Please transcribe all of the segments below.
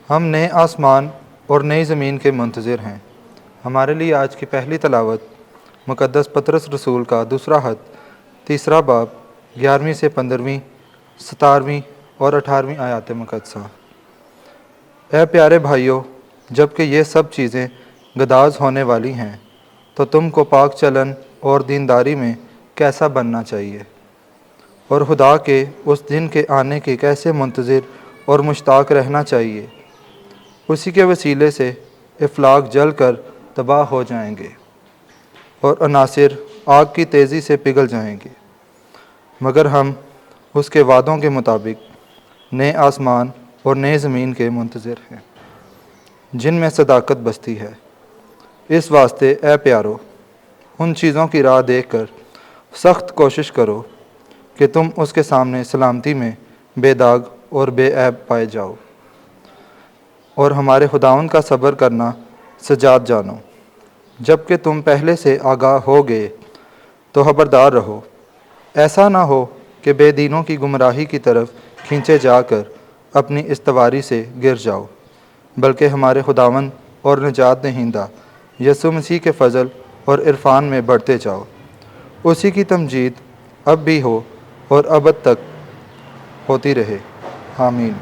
ہم نئے آسمان اور نئی زمین کے منتظر ہیں۔ ہمارے لیے آج کی پہلی تلاوت مقدس پطرس رسول کا دوسرا خط، تیسرا باب، 11ویں سے 15ویں، 17ویں اور 18ویں آیات مقدسہ۔ اے پیارے بھائیو، جب کہ یہ سب چیزیں گداز ہونے والی ہیں تو تم کو پاک چلن اور دینداری میں کیسا بننا چاہیے، اور خدا کے اس دن کے آنے کے کیسے منتظر اور مشتاق رہنا چاہیے۔ اسی کے وسیلے سے افلاک جل کر تباہ ہو جائیں گے اور عناصر آگ کی تیزی سے پگھل جائیں گے، مگر ہم اس کے وعدوں کے مطابق نئے آسمان اور نئے زمین کے منتظر ہیں جن میں صداقت بستی ہے۔ اس واسطے اے پیارو، ان چیزوں کی راہ دیکھ کر سخت کوشش کرو کہ تم اس کے سامنے سلامتی میں بے داغ اور بے عیب پائے جاؤ، اور ہمارے خداوند کا صبر کرنا سجاد جانو۔ جب کہ تم پہلے سے آگاہ ہو گئے تو خبردار رہو، ایسا نہ ہو کہ بے دینوں کی گمراہی کی طرف کھینچے جا کر اپنی استواری سے گر جاؤ، بلکہ ہمارے خداوند اور نجات دہندہ یسوع مسیح کے فضل اور عرفان میں بڑھتے جاؤ۔ اسی کی تمجید اب بھی ہو اور ابد تک ہوتی رہے، آمین۔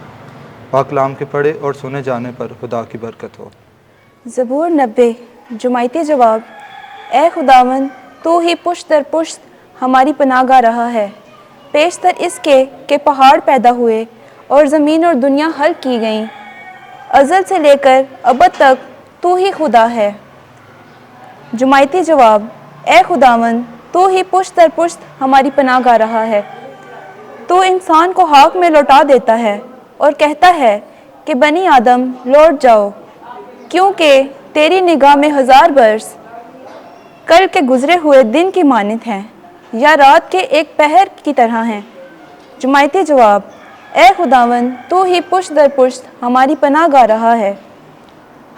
پاک کلام کے پڑھے اور سنے جانے پر خدا کی برکت ہو۔ زبور 90 جمعیتی جواب۔ اے خداوند، تو ہی پشت در پشت ہماری پناہ گاہ رہا ہے، پیشتر اس کے کہ پہاڑ پیدا ہوئے اور زمین اور دنیا خلق کی گئیں، ازل سے لے کر ابد تک تو ہی خدا ہے۔ جمعیتی جواب۔ اے خداوند، تو ہی پشت در پشت ہماری پناہ گاہ رہا ہے، تو انسان کو خاک میں لوٹا دیتا ہے اور کہتا ہے کہ بنی آدم لوٹ جاؤ، کیونکہ تیری نگاہ میں 1000 برس کل کے گزرے ہوئے دن کی مانند ہیں، یا رات کے ایک پہر کی طرح ہیں۔ جمعیتی جواب۔ اے خداوند، تو ہی پشت در پشت ہماری پناہ گاہ رہا ہے،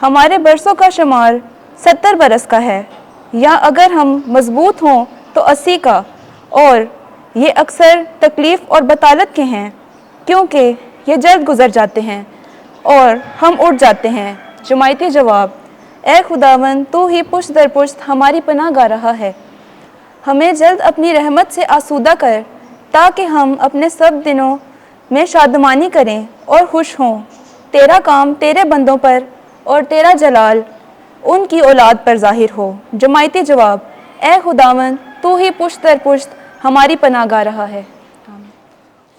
ہمارے برسوں کا شمار 70 برس کا ہے، یا اگر ہم مضبوط ہوں تو 80 کا، اور یہ اکثر تکلیف اور بطالت کے ہیں، کیونکہ یہ جلد گزر جاتے ہیں اور ہم اٹھ جاتے ہیں۔ جمعیتی جواب۔ اے خداوند، تو ہی پشت در پشت ہماری پناہ گاہ رہا ہے، ہمیں جلد اپنی رحمت سے آسودہ کر، تاکہ ہم اپنے سب دنوں میں شادمانی کریں اور خوش ہوں۔ تیرا کام تیرے بندوں پر اور تیرا جلال ان کی اولاد پر ظاہر ہو۔ جمعیتی جواب۔ اے خداوند، تو ہی پشت در پشت ہماری پناہ گاہ رہا ہے۔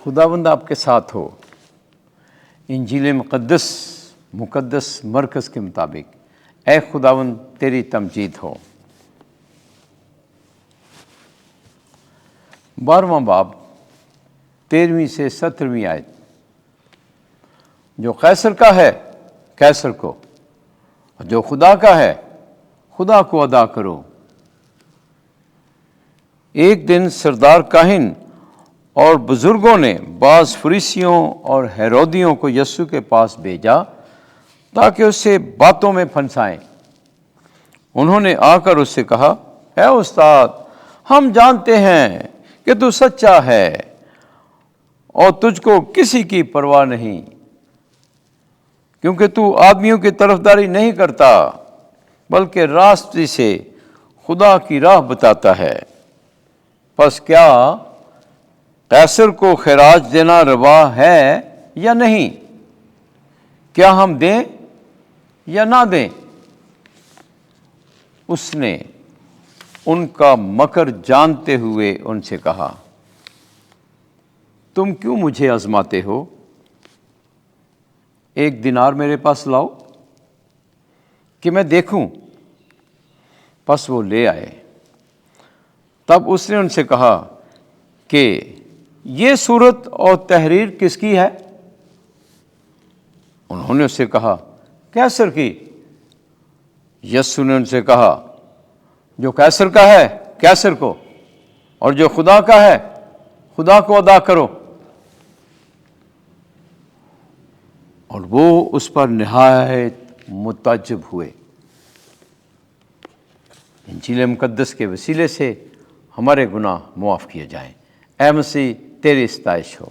خداوند آپ کے ساتھ ہو۔ انجیل مقدس مرکز کے مطابق اے خداوند تیری تمجید ہو۔ 12واں باب 13ویں سے 17ویں آیت۔ جو قیصر کا ہے قیصر کو، اور جو خدا کا ہے خدا کو ادا کرو۔ ایک دن سردار کاہن اور بزرگوں نے بعض فریسیوں اور ہیرودیوں کو یسوع کے پاس بھیجا تاکہ اس سے باتوں میں پھنسائیں۔ انہوں نے آ کر اس سے کہا، اے استاد، ہم جانتے ہیں کہ تو سچا ہے اور تجھ کو کسی کی پرواہ نہیں، کیونکہ تو آدمیوں کی طرفداری نہیں کرتا بلکہ راستی سے خدا کی راہ بتاتا ہے۔ پس کیا قیصر کو خراج دینا روا ہے یا نہیں؟ کیا ہم دیں یا نہ دیں؟ اس نے ان کا مکر جانتے ہوئے ان سے کہا، تم کیوں مجھے آزماتے ہو؟ 1 دینار میرے پاس لاؤ کہ میں دیکھوں۔ پس وہ لے آئے۔ تب اس نے ان سے کہا کہ یہ صورت اور تحریر کس کی ہے؟ انہوں نے اس سے کہا، قیصر کی۔ یسوع نے ان سے کہا، جو قیصر کا ہے قیصر کو، اور جو خدا کا ہے خدا کو ادا کرو۔ اور وہ اس پر نہایت متعجب ہوئے۔ انجیل مقدس کے وسیلے سے ہمارے گناہ معاف کیے جائیں۔ اے مسیح تیری ستائش ہو۔